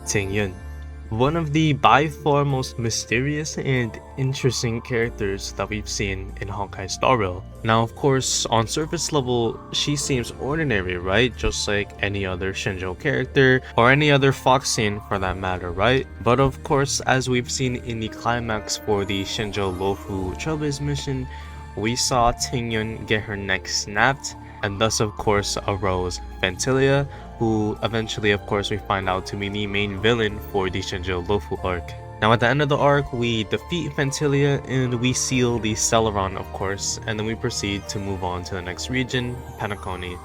Tingyun, one of the by far most mysterious and interesting characters that we've seen in Honkai Star Rail. Now of course, on surface level, she seems ordinary, right? Just like any other Shinjo character, or any other Foxian for that matter, right? But of course, as we've seen in the climax for the Shinjo Lofu Trailblaze mission, we saw Tingyun get her neck snapped, and thus of course arose Phantylia, who eventually of course we find out to be the main villain for the Shinjo Lofu arc. Now at the end of the arc, we defeat Phantylia and we seal the Celeron of course, and then we proceed to move on to the next region, Penacony.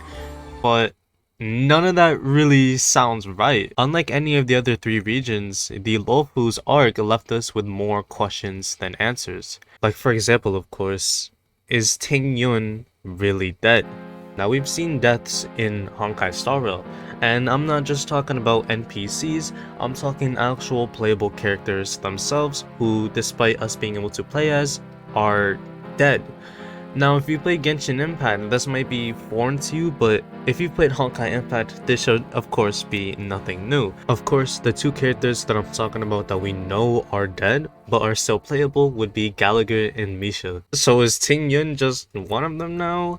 But none of that really sounds right. Unlike any of the other three regions, the Lofu's arc left us with more questions than answers. Like for example of course, is Tingyun really dead? Now we've seen deaths in Honkai Star Rail, and I'm not just talking about NPCs, I'm talking actual playable characters themselves who, despite us being able to play as, are dead. Now if you play Genshin Impact, this might be foreign to you, but if you've played Honkai Impact, this should of course be nothing new. Of course, the two characters that I'm talking about that we know are dead, but are still playable would be Gallagher and Misha. So is Tingyun just one of them now?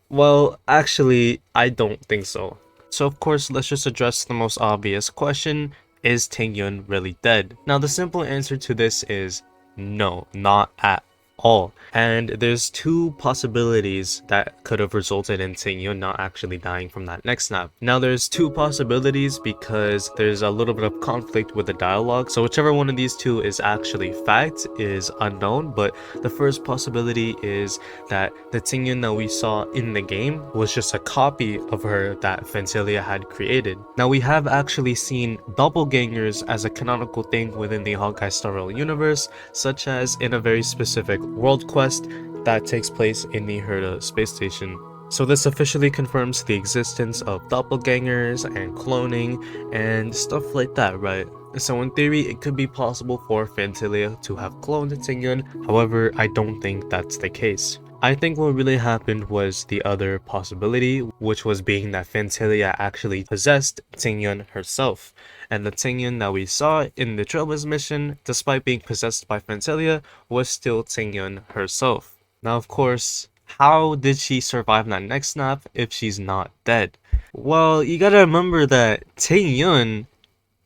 Well, actually, I don't think so. So of course, let's just address the most obvious question, is Tingyun really dead? Now the simple answer to this is no, not at all. And there's two possibilities that could have resulted in Tingyun not actually dying from that neck snap. Now there's two possibilities because there's a little bit of conflict with the dialogue, so whichever one of these two is actually fact is unknown, but the first possibility is that the Tingyun that we saw in the game was just a copy of her that Phantylia had created. Now we have actually seen doppelgangers as a canonical thing within the Honkai Star Rail universe, such as in a very specific world quest that takes place in the Herta space station. So this officially confirms the existence of doppelgangers and cloning and stuff like that, right? So in theory, it could be possible for Phantylia to have cloned Tingyun, however, I don't think that's the case. I think what really happened was the other possibility, which was being that Phantylia actually possessed Tingyun herself. And the Tingyun that we saw in the Trailblaze mission, despite being possessed by Phantylia, was still Tingyun herself. Now of course, how did she survive that neck snap if she's not dead? Well, you gotta remember that Tingyun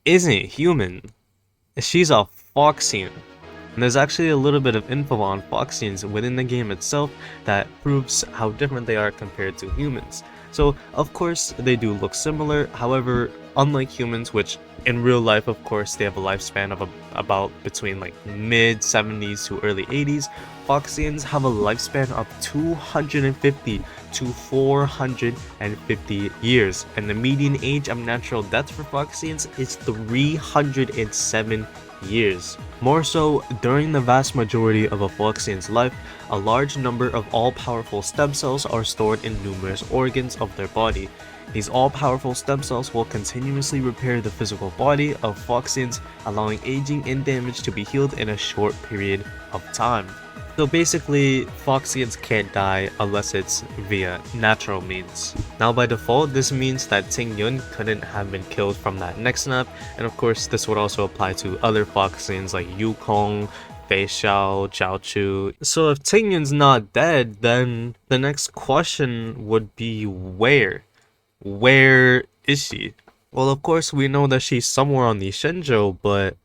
isn't human. She's a Foxian. And there's actually a little bit of info on Foxians within the game itself that proves how different they are compared to humans. So of course they do look similar, however, unlike humans, which in real life of course they have a lifespan of about between like mid 70s to early 80s, Foxians have a lifespan of 250 to 450 years, and the median age of natural death for Foxians is 307 years. More so, during the vast majority of a Foxian's life, a large number of all-powerful stem cells are stored in numerous organs of their body. These all-powerful stem cells will continuously repair the physical body of Foxians, allowing aging and damage to be healed in a short period of time. So basically, Foxians can't die unless it's via natural means. Now by default, this means that Tingyun couldn't have been killed from that neck snap, and of course this would also apply to other Foxians like Yukong, Fei Xiao, Zhao Chu. So if Tingyun's not dead, then the next question would be where? Where is she? Well, of course we know that she's somewhere on the Shinjo, but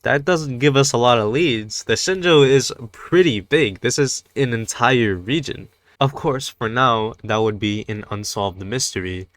that doesn't give us a lot of leads. The Shinjo is pretty big. This is an entire region. Of course, for now, that would be an unsolved mystery,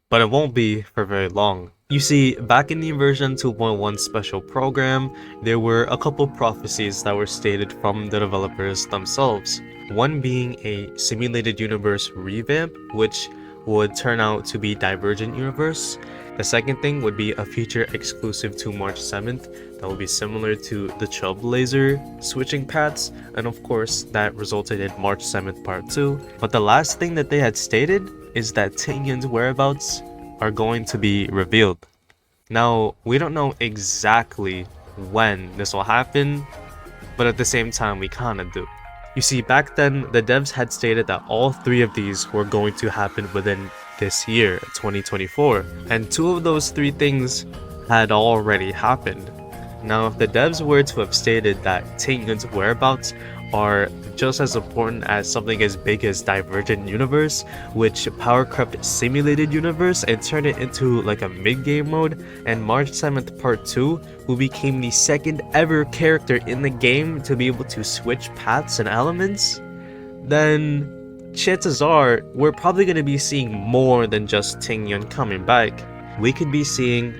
but it won't be for very long. You see, back in the version 2.1 special program, there were a couple prophecies that were stated from the developers themselves. One being a simulated universe revamp, which would turn out to be Divergent Universe. The second thing would be a feature exclusive to March 7th that will be similar to the Trailblazer switching paths, and of course that resulted in March 7th Part 2. But the last thing that they had stated is that Tingyun's whereabouts are going to be revealed. Now, we don't know exactly when this will happen, but at the same time we kinda do. You see, back then, the devs had stated that all three of these were going to happen within this year, 2024. And two of those three things had already happened. Now, if the devs were to have stated that Tingyun's whereabouts are just as important as something as big as Divergent Universe, which power crept Simulated Universe and turned it into like a mid-game mode, and March 7th Part 2, who became the second ever character in the game to be able to switch paths and elements, then chances are we're probably going to be seeing more than just Tingyun coming back. We could be seeing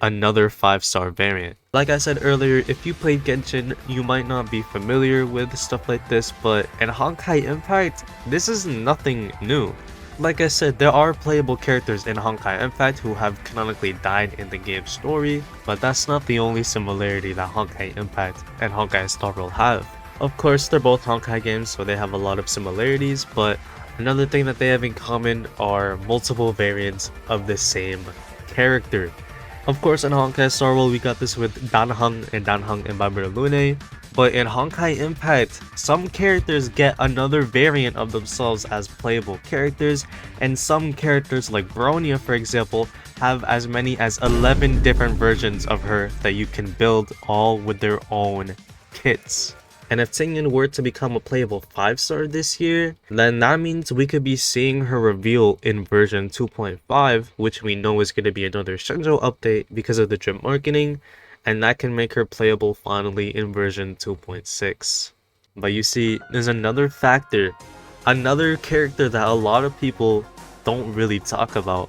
another 5-star variant. Like I said earlier, if you played Genshin, you might not be familiar with stuff like this, but in Honkai Impact, this is nothing new. Like I said, there are playable characters in Honkai Impact who have canonically died in the game's story, but that's not the only similarity that Honkai Impact and Honkai Star Rail have. Of course, they're both Honkai games, so they have a lot of similarities, but another thing that they have in common are multiple variants of the same character. Of course, in Honkai Star Rail, we got this with Danheng and Danheng Embodiment Lune, but in Honkai Impact, some characters get another variant of themselves as playable characters, and some characters like Bronya, for example, have as many as 11 different versions of her that you can build all with their own kits. And if Tingyun were to become a playable 5-star this year, then that means we could be seeing her reveal in version 2.5, which we know is going to be another Shenzhou update because of the drip marketing, and that can make her playable finally in version 2.6. But you see, there's another factor, another character that a lot of people don't really talk about,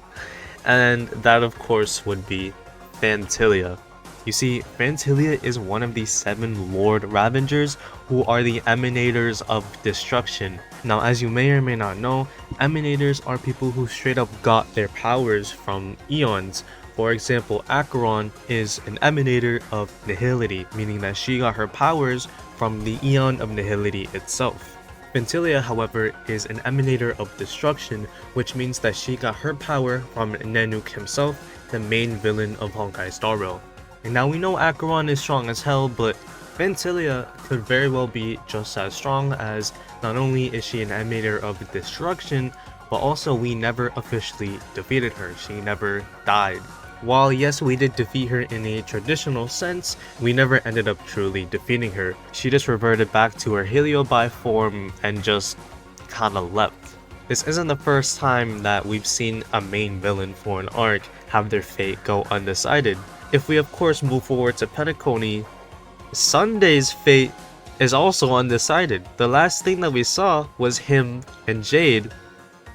and that of course would be Phantylia. You see, Phantylia is one of the 7 Lord Ravengers who are the Emanators of Destruction. Now, as you may or may not know, Emanators are people who straight up got their powers from Eons. For example, Acheron is an Emanator of Nihility, meaning that she got her powers from the Eon of Nihility itself. Phantylia, however, is an Emanator of Destruction, which means that she got her power from Nanook himself, the main villain of Honkai Star Rail. And now we know Acheron is strong as hell, but Phantylia could very well be just as strong, as not only is she an emanator of destruction, but also we never officially defeated her. She never died. While yes, we did defeat her in a traditional sense, we never ended up truly defeating her. She just reverted back to her Heliobi form and just kinda left. This isn't the first time that we've seen a main villain for an arc have their fate go undecided. If we of course move forward to Penacony, Sunday's fate is also undecided. The last thing that we saw was him and Jade,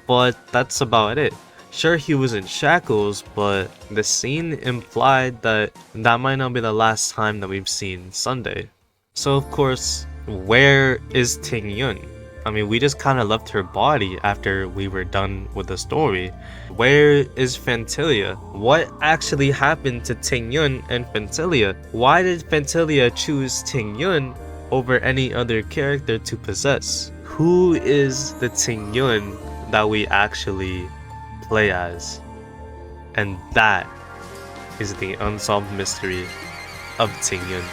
but that's about it. Sure, he was in shackles, but the scene implied that that might not be the last time that we've seen Sunday. So of course, where is Tingyun? I mean, we just kind of left her body after we were done with the story. Where is Phantylia? What actually happened to Tingyun and Phantylia? Why did Phantylia choose Tingyun over any other character to possess? Who is the Tingyun that we actually play as? And that is the unsolved mystery of Tingyun.